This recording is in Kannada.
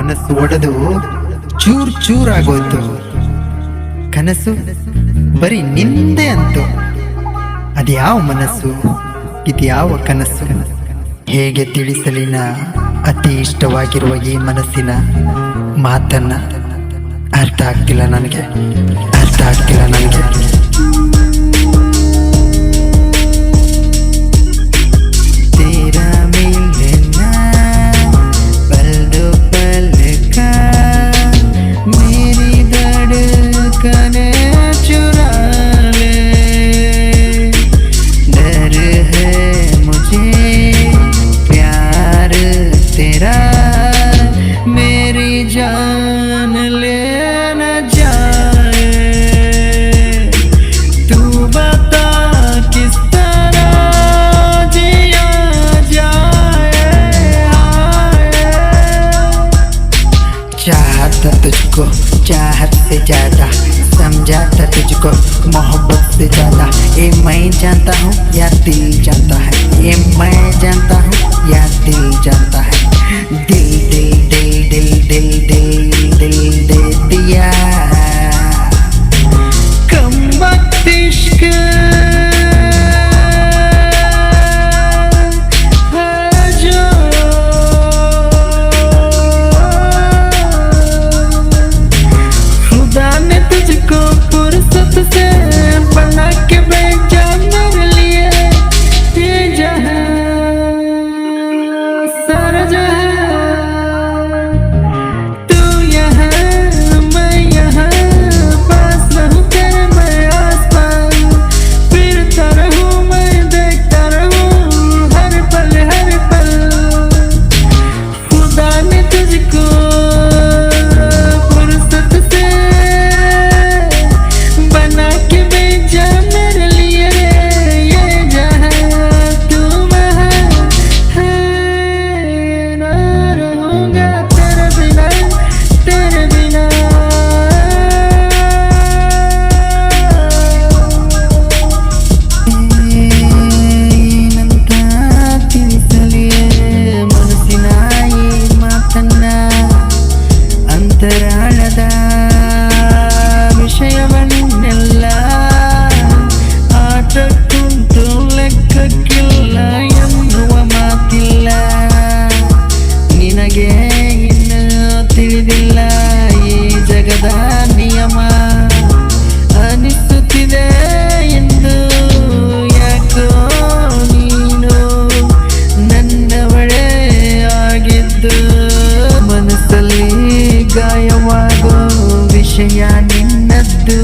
ಮನಸ್ಸು ಒಡೆದು ಚೂರ್ ಚೂರಾಗೋಯ್ತು. ಕನಸು ಬರೀ ನಿಂದೆ ಅಂತು. ಅದ್ಯಾವ ಮನಸ್ಸು, ಇದ್ಯಾವ ಕನಸು? ಹೇಗೆ ತಿಳಿಸಲಿನ ಅತಿ ಇಷ್ಟವಾಗಿರುವ ಈ ಮನಸ್ಸಿನ ಮಾತನ್ನ? ಅರ್ಥ ಆಗ್ತಿಲ್ಲ ನನಗೆ. जान ले न जाए, तू बता किस तरह जिया जाए। चाहता तुझको चाहत से ज्यादा, समझाता तुझको मोहब्बत से ज्यादा। ये मैं जानता हूँ या दिल जानता है, ये मैं जानता हूँ या दिल जानता है। दिल दिल दिल दिल दिल दिल दिल दे दिया। कम वक्त इश्क है जो, खुदा ने तुझको फुर्सत से बना के भेजा मेरे लिए। ये जहां सारा जहां, ಅಂತರಾಳದ ವಿಷಯವನ್ನೆಲ್ಲ ಆಟಕ್ಕುಂಟು ಲೆಕ್ಕಕ್ಕಿಲ್ಲ ಎನ್ನುವ ಮಾತಿಲ್ಲ. ನಿನಗೆ ಇನ್ನು ತಿಳಿದಿಲ್ಲ ಈ ಜಗದ ನಿಯಮ ಅನಿಸುತ್ತಿದೆ ಎಂದು. ಯಾಕೋ ನೀನು ನನ್ನವಳೇ ಆಗಿದ್ದು, ಮನಸ್ಸಲ್ಲಿ ಗಾಯವಾಗೋ ವಿಷಯ ನಿನ್ನದ್ದು